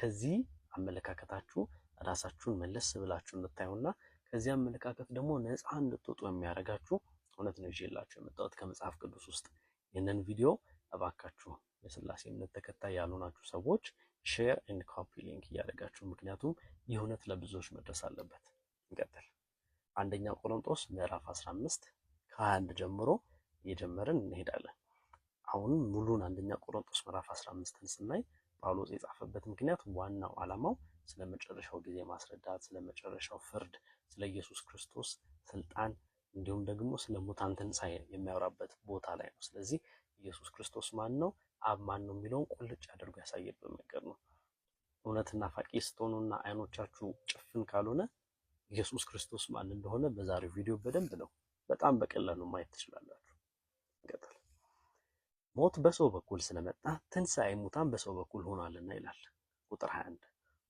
ከዚህ አመለካከታችሁ ራሳችሁን መለስ ብላችሁ እንድታዩና ከዚህ አመለካከት ደግሞ ነፃ እንድትወጡ የሚያደርጋችሁ እውነት ነው ይዤላችሁ የመጣሁት ከመጽሐፍ ቅዱስ ውስጥ። ይህንን ቪዲዮ እባካችሁ የሥላሴ እምነት ተከታይ ያልሆናችሁ ሰዎች ሼር ኤንድ ኮፒ ሊንክ እያደረጋችሁ፣ ምክንያቱም ይህ እውነት ለብዙዎች መድረስ አለበት። እንቀጥል። አንደኛ ቆሮንቶስ ምዕራፍ 15 ከ21 ጀምሮ እየጀመርን እንሄዳለን። አሁን ሙሉን አንደኛ ቆሮንቶስ ምዕራፍ 15ን ስናይ ጳውሎስ የጻፈበት ምክንያት ዋናው ዓላማው ስለ መጨረሻው ጊዜ ማስረዳት፣ ስለ መጨረሻው ፍርድ፣ ስለ ኢየሱስ ክርስቶስ ስልጣን እንዲሁም ደግሞ ስለ ሙታን ትንሣኤ የሚያወራበት ቦታ ላይ ነው። ስለዚህ ኢየሱስ ክርስቶስ ማን ነው፣ አብ ማን ነው የሚለውን ቁልጭ አድርጎ ያሳየበት መንገድ ነው። እውነትና ፋቂ ስትሆኑና አይኖቻችሁ ጭፍን ካልሆነ ኢየሱስ ክርስቶስ ማን እንደሆነ በዛሬው ቪዲዮ በደንብ ነው በጣም በቀላሉ ማየት ትችላላችሁ። እንቀጥል። ሞት በሰው በኩል ስለመጣ ትንሣኤ ሙታን በሰው በኩል ሆኗልና ይላል ቁጥር 21።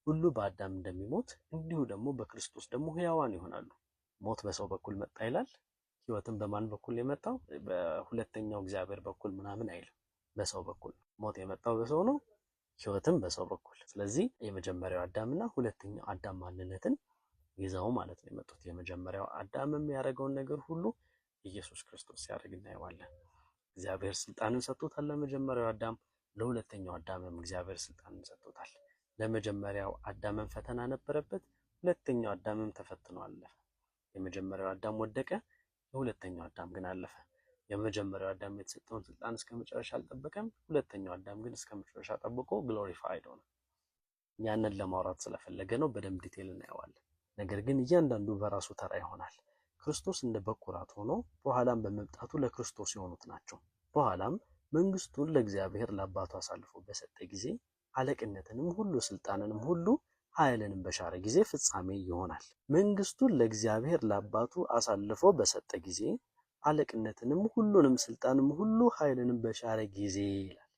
ሁሉ በአዳም እንደሚሞት እንዲሁ ደግሞ በክርስቶስ ደግሞ ሕያዋን ይሆናሉ። ሞት በሰው በኩል መጣ ይላል። ሕይወትን በማን በኩል የመጣው? በሁለተኛው እግዚአብሔር በኩል ምናምን አይልም፣ በሰው በኩል። ሞት የመጣው በሰው ነው፣ ሕይወትም በሰው በኩል። ስለዚህ የመጀመሪያው አዳምና ሁለተኛው አዳም ማንነትን ይዘው ማለት ነው የመጡት። የመጀመሪያው አዳምም ያደረገውን ነገር ሁሉ ኢየሱስ ክርስቶስ ሲያደርግ እናየዋለን። እግዚአብሔር ስልጣንን ሰጥቶታል ለመጀመሪያው አዳም፣ ለሁለተኛው አዳምም እግዚአብሔር ስልጣንን ሰጥቶታል። ለመጀመሪያው አዳምም ፈተና ነበረበት፣ ሁለተኛው አዳምም ተፈትኖ አለፈ። የመጀመሪያው አዳም ወደቀ፣ የሁለተኛው አዳም ግን አለፈ። የመጀመሪያው አዳም የተሰጠውን ስልጣን እስከ መጨረሻ አልጠበቀም፣ ሁለተኛው አዳም ግን እስከ መጨረሻ ጠብቆ ግሎሪፋይድ ሆነ። ያንን ለማውራት ስለፈለገ ነው፣ በደንብ ዲቴል እናየዋለን። ነገር ግን እያንዳንዱ በራሱ ተራ ይሆናል። ክርስቶስ እንደ በኩራት ሆኖ በኋላም በመምጣቱ ለክርስቶስ የሆኑት ናቸው። በኋላም መንግስቱን ለእግዚአብሔር ለአባቱ አሳልፎ በሰጠ ጊዜ አለቅነትንም ሁሉ ስልጣንንም ሁሉ ኃይልንም በሻረ ጊዜ ፍጻሜ ይሆናል። መንግስቱን ለእግዚአብሔር ለአባቱ አሳልፎ በሰጠ ጊዜ አለቅነትንም ሁሉንም ስልጣንም ሁሉ ኃይልንም በሻረ ጊዜ ይላል።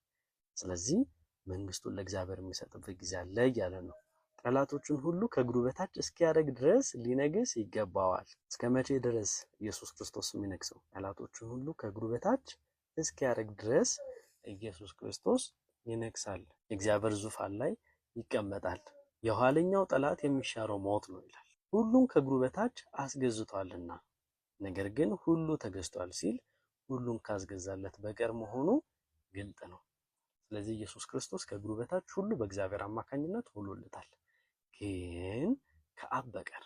ስለዚህ መንግስቱን ለእግዚአብሔር የሚሰጥበት ጊዜ አለ እያለ ነው። ጠላቶቹን ሁሉ ከእግሩ በታች እስኪያደርግ ድረስ ሊነግስ ይገባዋል። እስከ መቼ ድረስ ኢየሱስ ክርስቶስ የሚነግሰው? ጠላቶቹን ሁሉ ከእግሩ በታች እስኪያደርግ ድረስ ኢየሱስ ክርስቶስ ይነግሳል። የእግዚአብሔር ዙፋን ላይ ይቀመጣል። የኋለኛው ጠላት የሚሻረው ሞት ነው ይላል። ሁሉን ከእግሩ በታች አስገዝቷልና፣ ነገር ግን ሁሉ ተገዝቷል ሲል ሁሉን ካስገዛለት በቀር መሆኑ ግልጥ ነው። ስለዚህ ኢየሱስ ክርስቶስ ከእግሩ በታች ሁሉ በእግዚአብሔር አማካኝነት ሆኖለታል። ግን ከአብ በቀር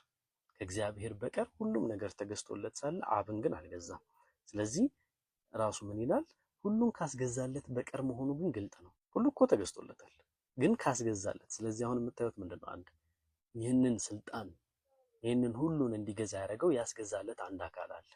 ከእግዚአብሔር በቀር ሁሉም ነገር ተገዝቶለት ሳለ አብን ግን አልገዛም። ስለዚህ ራሱ ምን ይላል? ሁሉን ካስገዛለት በቀር መሆኑ ግን ግልጥ ነው። ሁሉ እኮ ተገዝቶለታል፣ ግን ካስገዛለት። ስለዚህ አሁን የምታዩት ምንድነው? አንድ ይህንን ስልጣን ይህንን ሁሉን እንዲገዛ ያደረገው ያስገዛለት አንድ አካል አለ።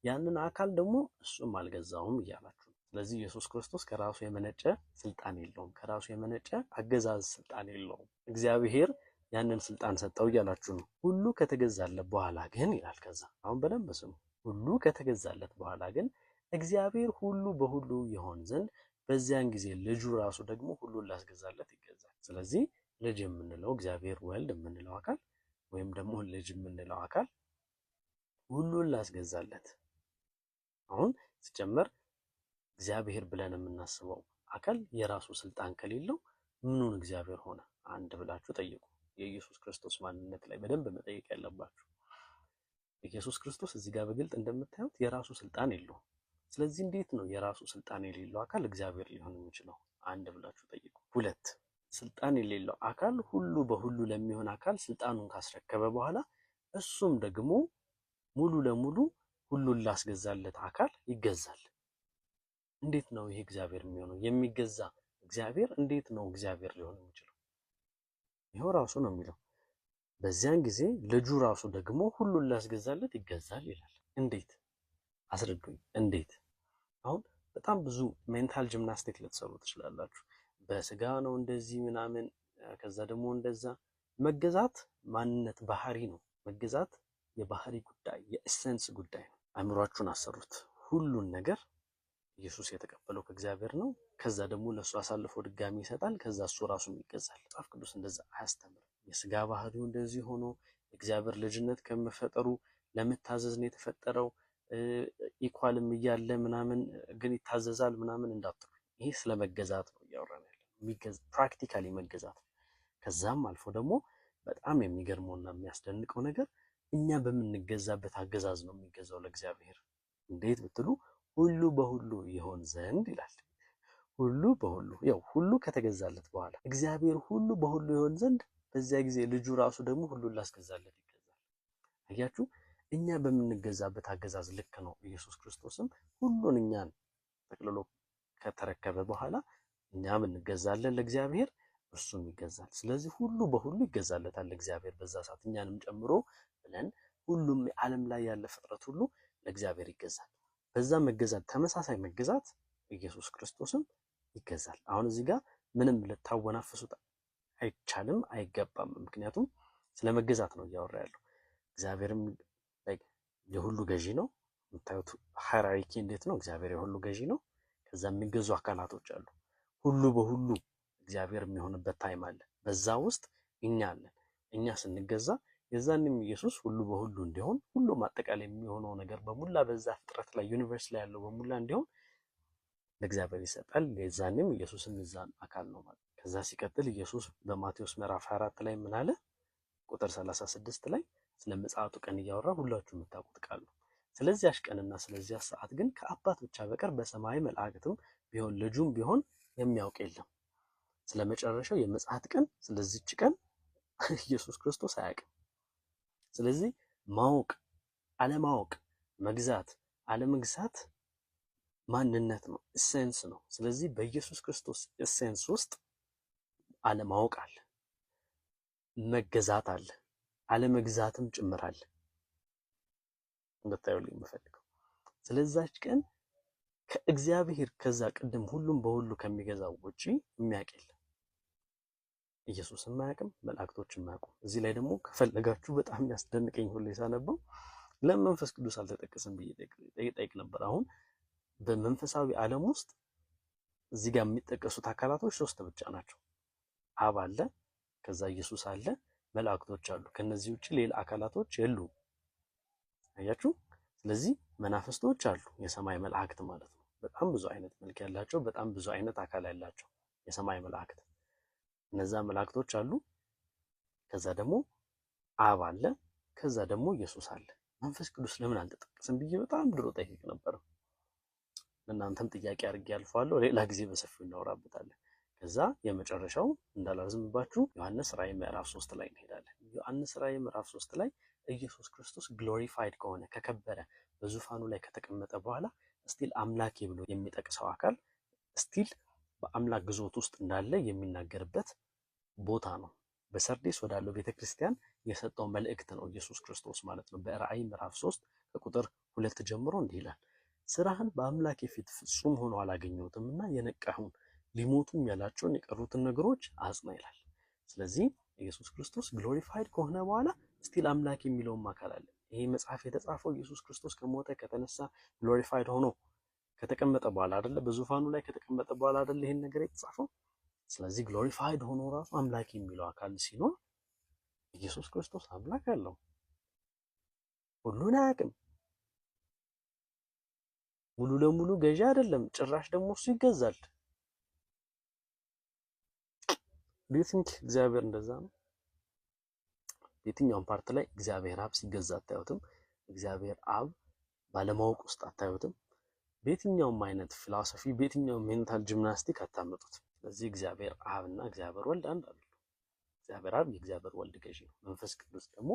ያንን አካል ደግሞ እሱም አልገዛውም እያላችሁ ነው። ስለዚህ ኢየሱስ ክርስቶስ ከራሱ የመነጨ ስልጣን የለውም፣ ከራሱ የመነጨ አገዛዝ ስልጣን የለውም። እግዚአብሔር ያንን ስልጣን ሰጠው እያላችሁ ነው። ሁሉ ከተገዛለት በኋላ ግን ይላል። ከዛ አሁን በደንብ ስሙ። ሁሉ ከተገዛለት በኋላ ግን እግዚአብሔር ሁሉ በሁሉ ይሆን ዘንድ በዚያን ጊዜ ልጁ ራሱ ደግሞ ሁሉን ላስገዛለት ይገዛል። ስለዚህ ልጅ የምንለው እግዚአብሔር ወልድ የምንለው አካል ወይም ደግሞ ልጅ የምንለው አካል ሁሉን ላስገዛለት። አሁን ሲጀመር እግዚአብሔር ብለን የምናስበው አካል የራሱ ስልጣን ከሌለው ምኑን እግዚአብሔር ሆነ? አንድ ብላችሁ ጠይቁ። የኢየሱስ ክርስቶስ ማንነት ላይ በደንብ መጠየቅ ያለባችሁ። ኢየሱስ ክርስቶስ እዚህ ጋር በግልጥ እንደምታዩት የራሱ ስልጣን የለውም። ስለዚህ እንዴት ነው የራሱ ስልጣን የሌለው አካል እግዚአብሔር ሊሆን የሚችለው? አንድ ብላችሁ ጠይቁ። ሁለት፣ ስልጣን የሌለው አካል ሁሉ በሁሉ ለሚሆን አካል ስልጣኑን ካስረከበ በኋላ እሱም ደግሞ ሙሉ ለሙሉ ሁሉን ላስገዛለት አካል ይገዛል። እንዴት ነው ይሄ እግዚአብሔር የሚሆነው? የሚገዛ እግዚአብሔር እንዴት ነው እግዚአብሔር ሊሆን የሚችለው? ይሄው ራሱ ነው የሚለው። በዚያን ጊዜ ልጁ ራሱ ደግሞ ሁሉን ላስገዛለት ይገዛል ይላል። እንዴት? አስረዱኝ። እንዴት? አሁን በጣም ብዙ ሜንታል ጂምናስቲክ ልትሰሩ ትችላላችሁ። በስጋ ነው እንደዚህ ምናምን፣ ከዛ ደግሞ እንደዛ። መገዛት ማንነት ባህሪ ነው። መገዛት የባህሪ ጉዳይ፣ የኤሰንስ ጉዳይ ነው። አእምሯችሁን አሰሩት። ሁሉን ነገር ኢየሱስ የተቀበለው ከእግዚአብሔር ነው። ከዛ ደግሞ ለሱ አሳልፎ ድጋሚ ይሰጣል። ከዛ እሱ ራሱም ይገዛል። መጽሐፍ ቅዱስ እንደዛ አያስተምርም። የስጋ ባህሪው እንደዚህ ሆኖ እግዚአብሔር ልጅነት ከመፈጠሩ ለመታዘዝ ነው የተፈጠረው። ኢኳልም እያለ ምናምን ግን ይታዘዛል ምናምን እንዳትሉ። ይሄ ስለመገዛት ነው እያወራን ያለው። ፕራክቲካሊ መገዛት ነው። ከዛም አልፎ ደግሞ በጣም የሚገርመውና የሚያስደንቀው ነገር እኛ በምንገዛበት አገዛዝ ነው የሚገዛው ለእግዚአብሔር። እንዴት ብትሉ ሁሉ በሁሉ ይሆን ዘንድ ይላል። ሁሉ በሁሉ ያው ሁሉ ከተገዛለት በኋላ እግዚአብሔር ሁሉ በሁሉ ይሆን ዘንድ በዚያ ጊዜ ልጁ ራሱ ደግሞ ሁሉን ላስገዛለት ይገዛል። አያችሁ፣ እኛ በምንገዛበት አገዛዝ ልክ ነው ኢየሱስ ክርስቶስም ሁሉን እኛን ጠቅልሎ ከተረከበ በኋላ እኛም እንገዛለን ለእግዚአብሔር፣ እሱም ይገዛል። ስለዚህ ሁሉ በሁሉ ይገዛለታል ለእግዚአብሔር በዛ ሰዓት እኛንም ጨምሮ ብለን ሁሉም የዓለም ላይ ያለ ፍጥረት ሁሉ ለእግዚአብሔር ይገዛል። በዛ መገዛት ተመሳሳይ መገዛት ኢየሱስ ክርስቶስም ይገዛል። አሁን እዚህ ጋር ምንም ልታወናፍሱት አይቻልም አይገባም። ምክንያቱም ስለ መገዛት ነው እያወራ ያለው። እግዚአብሔርም የሁሉ ገዢ ነው። የምታዩት ሃይራርኪ እንዴት ነው? እግዚአብሔር የሁሉ ገዢ ነው። ከዛ የሚገዙ አካላቶች አሉ። ሁሉ በሁሉ እግዚአብሔር የሚሆንበት ታይም አለ። በዛ ውስጥ እኛ አለን። እኛ ስንገዛ የዛንም ኢየሱስ ሁሉ በሁሉ እንዲሆን ሁሉም አጠቃላይ የሚሆነው ነገር በሙላ በዛ ፍጥረት ላይ ዩኒቨርስ ላይ ያለው በሙላ እንዲሆን ለእግዚአብሔር ይሰጣል። የዛንም ኢየሱስም የዛን አካል ነው ማለት። ከዛ ሲቀጥል ኢየሱስ በማቴዎስ ምዕራፍ 4 ላይ ምን አለ? ቁጥር 36 ላይ ስለ ምጽአቱ ቀን እያወራ ሁላችሁ የምታውቁት ቃል ነው። ስለዚያች ቀንና ስለዚያ ሰዓት ግን ከአባት ብቻ በቀር በሰማይ መላእክትም ቢሆን ልጁም ቢሆን የሚያውቅ የለም። ስለ መጨረሻው የምጽአት ቀን ስለዚች ቀን ኢየሱስ ክርስቶስ አያውቅም። ስለዚህ ማወቅ፣ አለማወቅ፣ መግዛት፣ አለመግዛት ማንነት ነው፣ ኢሴንስ ነው። ስለዚህ በኢየሱስ ክርስቶስ ኢሴንስ ውስጥ አለማወቅ አለ፣ መገዛት አለ፣ አለመግዛትም ጭምር አለ። እንድታዩልኝ የምፈልገው ስለዛች ቀን ከእግዚአብሔር ከዛ ቅድም ሁሉም በሁሉ ከሚገዛው ውጪ የሚያውቅ የለም። ኢየሱስም አያውቅም፣ መላእክቶችም አያውቁም። እዚህ ላይ ደግሞ ከፈለጋችሁ በጣም ያስደንቀኝ ሁሌ ሳነበው ለምን መንፈስ ቅዱስ አልተጠቀሰም ብዬ ጠይቅ ነበር። አሁን በመንፈሳዊ ዓለም ውስጥ እዚህ ጋር የሚጠቀሱት አካላቶች 3 ብቻ ናቸው። አብ አለ፣ ከዛ ኢየሱስ አለ፣ መላእክቶች አሉ። ከነዚህ ውጪ ሌላ አካላቶች የሉም። አያችሁ። ስለዚህ መናፍስቶች አሉ፣ የሰማይ መላእክት ማለት ነው። በጣም ብዙ አይነት መልክ ያላቸው፣ በጣም ብዙ አይነት አካል ያላቸው የሰማይ መላእክት፣ እነዛ መላእክቶች አሉ። ከዛ ደግሞ አብ አለ፣ ከዛ ደግሞ ኢየሱስ አለ። መንፈስ ቅዱስ ለምን አልተጠቀሰም ብዬ በጣም ድሮ ጠይቅ ነበር። እናንተም ጥያቄ አድርጌ ያልፈዋለሁ፣ ሌላ ጊዜ በሰፊው እናወራበታለን። ከዛ የመጨረሻው እንዳላዝምባችሁ ዮሐንስ ራእይ ምዕራፍ 3 ላይ እንሄዳለን። ዮሐንስ ራእይ ምዕራፍ 3 ላይ ኢየሱስ ክርስቶስ ግሎሪፋይድ ከሆነ ከከበረ በዙፋኑ ላይ ከተቀመጠ በኋላ ስቲል አምላኬ ብሎ የሚጠቅሰው አካል ስቲል በአምላክ ግዞት ውስጥ እንዳለ የሚናገርበት ቦታ ነው። በሰርዴስ ወዳለው ቤተክርስቲያን የሰጠው መልእክት ነው ኢየሱስ ክርስቶስ ማለት ነው። በራእይ ምዕራፍ 3 ከቁጥር 2 ጀምሮ እንዲህ ይላል፣ ስራህን በአምላኬ ፊት ፍጹም ሆኖ አላገኘሁትምና የነቃሁን ሊሞቱም ያላቸውን የቀሩትን ነገሮች አጽና ይላል። ስለዚህ ኢየሱስ ክርስቶስ ግሎሪፋይድ ከሆነ በኋላ ስቲል አምላክ የሚለውም አካል አለ። ይሄ መጽሐፍ የተጻፈው ኢየሱስ ክርስቶስ ከሞተ ከተነሳ ግሎሪፋይድ ሆኖ ከተቀመጠ በኋላ አይደለ? በዙፋኑ ላይ ከተቀመጠ በኋላ አይደለ ይሄን ነገር የተጻፈው? ስለዚህ ግሎሪፋይድ ሆኖ ራሱ አምላክ የሚለው አካል ሲኖር ኢየሱስ ክርስቶስ አምላክ አለው። ሁሉን አያውቅም። ሙሉ ለሙሉ ገዢ አይደለም። ጭራሽ ደግሞ እሱ ይገዛል። ዲቲንክ እግዚአብሔር እንደዛ ነው። የትኛውም ፓርት ላይ እግዚአብሔር አብ ሲገዛ አታዩትም። እግዚአብሔር አብ ባለማወቅ ውስጥ አታዩትም። በየትኛውም አይነት ፊሎሶፊ፣ በየትኛውም ሜንታል ጂምናስቲክ አታመጡት። ስለዚህ እግዚአብሔር አብ እና እግዚአብሔር ወልድ አንድ አይደሉም። እግዚአብሔር አብ የእግዚአብሔር ወልድ ገዢ ነው። መንፈስ ቅዱስ ደግሞ